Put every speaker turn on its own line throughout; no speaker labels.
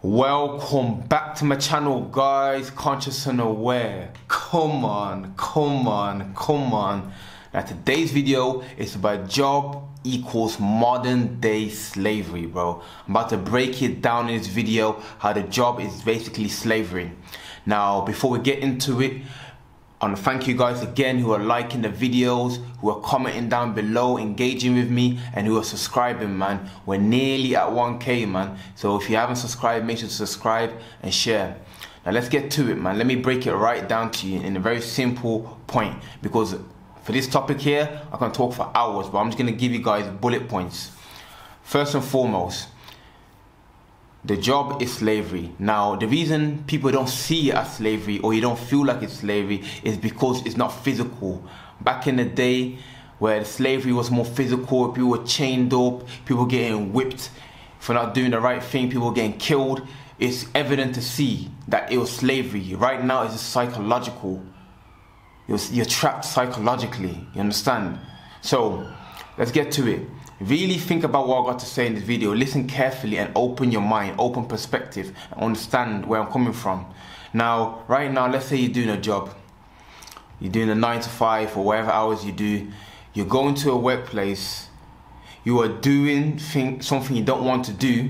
Welcome back to my channel, guys. Conscious and aware. Come on. Now today's video is about job equals modern day slavery, bro. I'm about to break it down in this video how the job is basically slavery. Now before we get into it, I want to thank you guys again who are liking the videos, who are commenting down below, engaging with me, and who are subscribing, man. We're nearly at 1K, man. So if you haven't subscribed, make sure to subscribe and share. Now let's get to it, man. Let me break it right down to you in a very simple point, because for this topic here, I can talk for hours, but I'm just going to give you guys bullet points. First and foremost, the job is slavery. Now, the reason people don't see it as slavery, or you don't feel like it's slavery, is because it's not physical. Back in the day, where slavery was more physical, people were chained up, people getting whipped for not doing the right thing, people getting killed, it's evident to see that it was slavery. Right now, it's psychological. You're trapped psychologically, you understand? So, let's get to it. Really think about what I got to say in this video. Listen carefully and open your mind, open perspective, and understand where I'm coming from. Now, right now, let's say you're doing a job. You're doing a 9 to 5 or whatever hours you do. You're going to a workplace. You are doing something you don't want to do.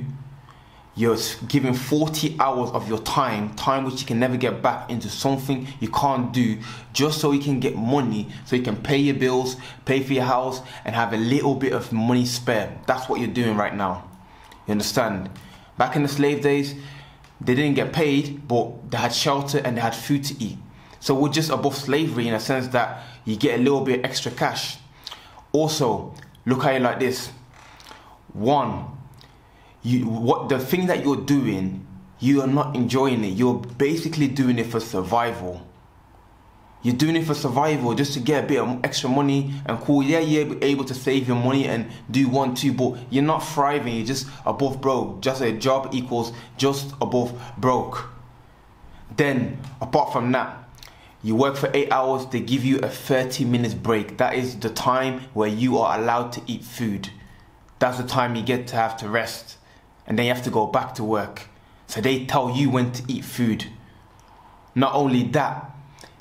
You're giving 40 hours of your time which you can never get back, into something you can't do, just so you can get money, so you can pay your bills, pay for your house, and have a little bit of money spare. That's what you're doing right now. You understand? Back in the slave days, they didn't get paid, but they had shelter and they had food to eat. So we're just above slavery in a sense that you get a little bit extra cash. Also, look at it like this. One, the thing that you're doing, you are not enjoying it. You're basically doing it for survival. You're doing it for survival, just to get a bit of extra money and cool. Yeah, you're able to save your money and do 1, 2, but you're not thriving. You're just above broke. Just a job equals just above broke. Then, apart from that, you work for 8 hours, they give you a 30 minutes break. That is the time where you are allowed to eat food. That's the time you get to have to rest. And then you have to go back to work. So they tell you when to eat food. Not only that,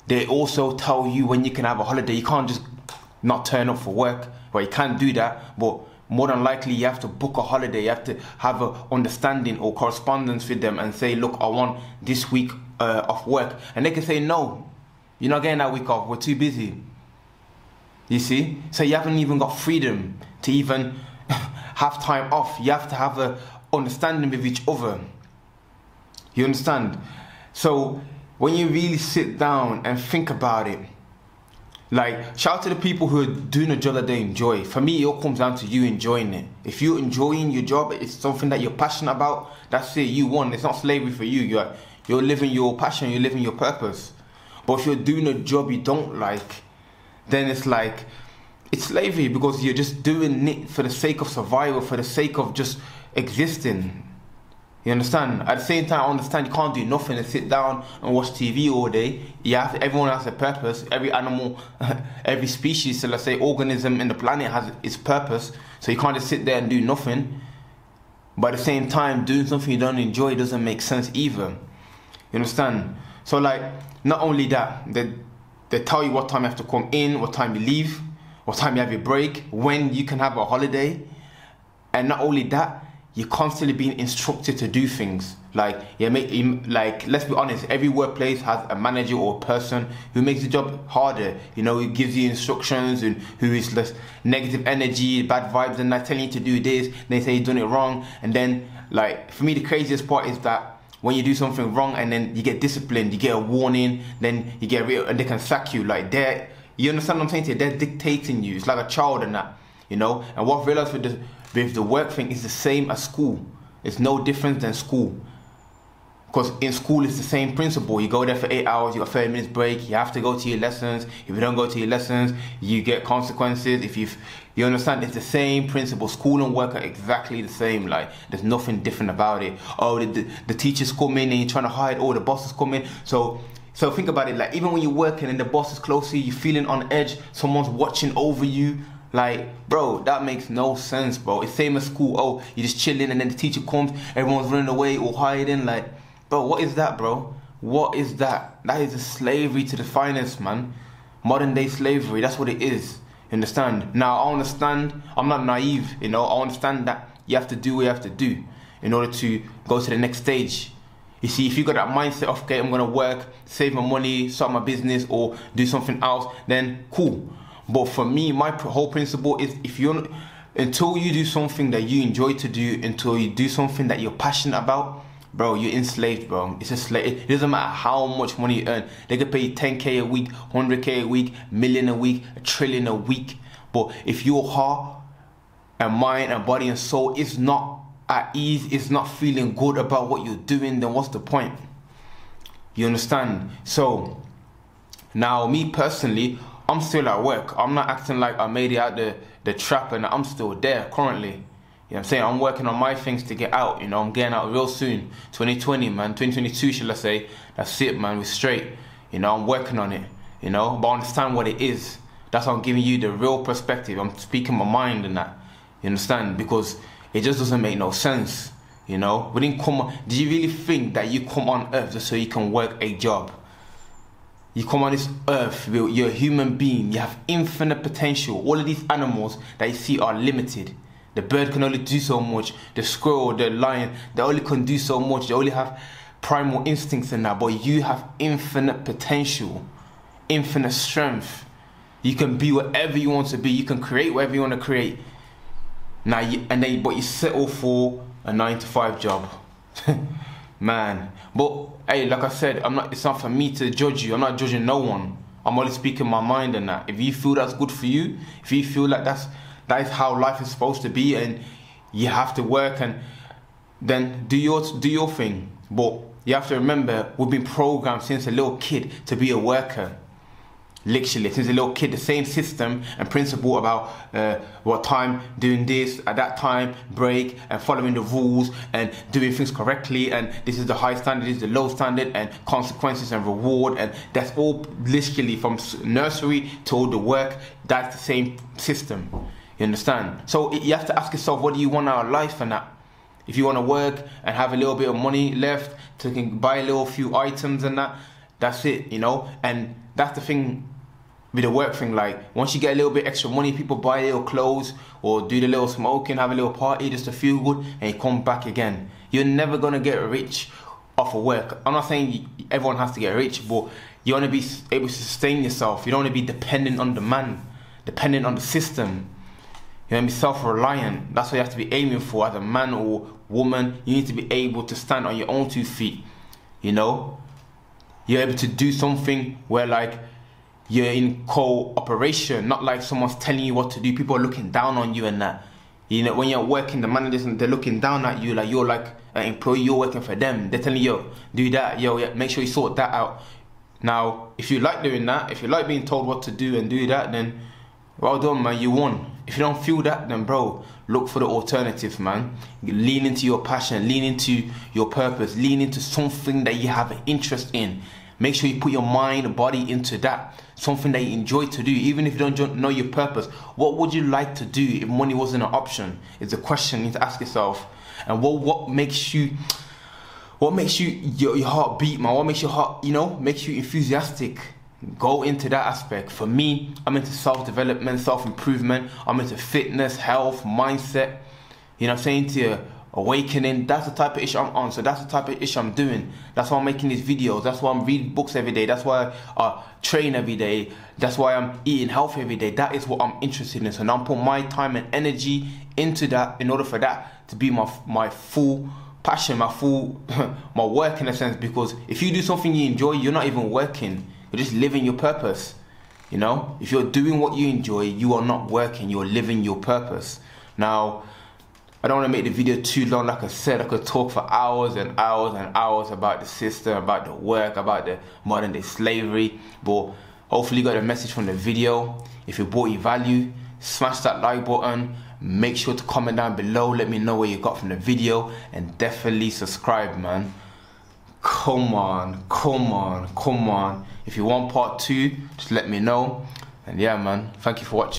they also tell you when you can have a holiday. You can't just not turn up for work. Well, you can't do that, but more than likely you have to book a holiday. You have to have an understanding or correspondence with them and say, look, I want this week off work. And they can say, no, you're not getting that week off. We're too busy. You see? So you haven't even got freedom to even have time off. You have to have a understanding with each other. You understand? So when you really sit down and think about it, like, shout out to the people who are doing a job that they enjoy. For me, it all comes down to you enjoying it. If you're enjoying your job, it's something that you're passionate about, that's it, you won. It's not slavery for you. You're living your passion, you're living your purpose. But if you're doing a job you don't like, then it's like, it's slavery, because you're just doing it for the sake of survival, for the sake of just existing. You understand? At the same time, I understand you can't do nothing and sit down and watch TV all day. Everyone has a purpose. Every animal, every species, so let's say organism in the planet has its purpose. So you can't just sit there and do nothing. But at the same time, doing something you don't enjoy doesn't make sense either. You understand? So like, not only that, they tell you what time you have to come in, what time you leave, what time you have your break, when you can have a holiday. And not only that, you're constantly being instructed to do things. Like, let's be honest, every workplace has a manager or a person who makes the job harder. You know, who gives you instructions and who is less negative energy, bad vibes, and they're telling you to do this. They say you're doing it wrong. And then, like, for me, the craziest part is that when you do something wrong and then you get disciplined, you get a warning, then you get and they can sack you. Like, you understand what I'm saying to you? They're dictating you. It's like a child and that, you know? And what I've realized with the work thing is the same as school. It's no different than school. Because in school it's the same principle. You go there for 8 hours, you got 30 minutes break, you have to go to your lessons. If you don't go to your lessons, you get consequences. If you understand, it's the same principle. School and work are exactly the same. Like, there's nothing different about it. Oh, the teachers come in and you're trying to hide, oh, the bosses come in. So think about it, like, even when you're working and the boss is close to you, you're feeling on edge, someone's watching over you, Like, bro, that makes no sense, bro. It's same as school. Oh, you're just chilling and then the teacher comes, everyone's running away or hiding. Like, bro, what is that, bro? What is that? That is a slavery to the finest, man. Modern day slavery, that's what it is. You understand? Now, I understand, I'm not naive, you know. I understand that you have to do what you have to do in order to go to the next stage. You see, if you got that mindset of, okay, I'm gonna work, save my money, start my business, or do something else, then cool. But for me, my whole principle is, until you do something that you enjoy to do, until you do something that you're passionate about, bro, you're enslaved, bro. It's a slave. It doesn't matter how much money you earn. They could pay you 10K a week, 100K a week, million a week, a trillion a week. But if your heart and mind and body and soul is not at ease, is not feeling good about what you're doing, then what's the point? You understand? So now, me personally, I'm still at work. I'm not acting like I made it out the trap and I'm still there currently. You know what I'm saying? I'm working on my things to get out. You know, I'm getting out real soon. 2020, man. 2022, shall I say. That's it, man. We're straight. You know, I'm working on it. You know, but I understand what it is. That's why I'm giving you the real perspective. I'm speaking my mind and that. You understand? Because it just doesn't make no sense. You know? We didn't come on. Do you really think that you come on earth just so you can work a job? You come on this earth, you're a human being, you have infinite potential. All of these animals that you see are limited. The bird can only do so much, the squirrel, the lion, they only can do so much, they only have primal instincts in that, but you have infinite potential, infinite strength. You can be whatever you want to be, you can create whatever you want to create. Now, but you settle for a 9-to-5 job. Man, but hey, like I said, it's not for me to judge you. I'm not judging no one. I'm only speaking my mind and that. If you feel that's good for you, if you feel like that is how life is supposed to be, and you have to work, and then do your thing. But you have to remember, we've been programmed since a little kid to be a worker. Literally, since a little kid, the same system and principle about what time doing this, at that time, break, and following the rules, and doing things correctly, and this is the high standard, this is the low standard, and consequences and reward, and that's all literally from nursery to all the work. That's the same system. You understand? So you have to ask yourself, what do you want out of life and that? If you want to work and have a little bit of money left to buy a little few items and that, that's it, you know? And that's the thing with the work thing. Like, once you get a little bit extra money, people buy little clothes or do the little smoking, have a little party just to feel good, and you come back again. You're never gonna get rich off of work. I'm not saying everyone has to get rich, but you want to be able to sustain yourself. You don't want to be dependent on the man, dependent on the system. You want to be self-reliant. That's what you have to be aiming for as a man or woman. You need to be able to stand on your own 2 feet. You know, you're able to do something where, like, you're in cooperation, not like someone's telling you what to do. People are looking down on you and that. You know, when you're working, the managers, they're looking down at you like you're like an employee, you're working for them. They're telling you, yo, do that, yo, yeah, make sure you sort that out. Now, if you like doing that, if you like being told what to do and do that, then well done, man, you won. If you don't feel that, then bro, look for the alternatives, man. Lean into your passion, lean into your purpose, lean into something that you have an interest in. Make sure you put your mind and body into that. Something that you enjoy to do, even if you don't know your purpose. What would you like to do if money wasn't an option? It's a question you need to ask yourself. And what makes you your heart beat, man? What makes your heart, you know, makes you enthusiastic? Go into that aspect. For me, I'm into self-development, self-improvement. I'm into fitness, health, mindset. You know what I'm saying? To awakening. That's the type of issue I'm on. So that's the type of issue I'm doing. That's why I'm making these videos. That's why I'm reading books every day. That's why I train every day. That's why I'm eating healthy every day. That is what I'm interested in. So now I'm putting my time and energy into that in order for that to be my full passion, my work in a sense. Because if you do something you enjoy, you're not even working. You're just living your purpose. You know, if you're doing what you enjoy, you are not working. You're living your purpose. Now, I don't want to make the video too long. Like I said, I could talk for hours and hours and hours about the system, about the work, about the modern day slavery. But hopefully you got a message from the video. If it brought you value, smash that like button. Make sure to comment down below. Let me know what you got from the video. And definitely subscribe, man. Come on, come on, come on. If you want part 2, just let me know. And yeah, man, thank you for watching.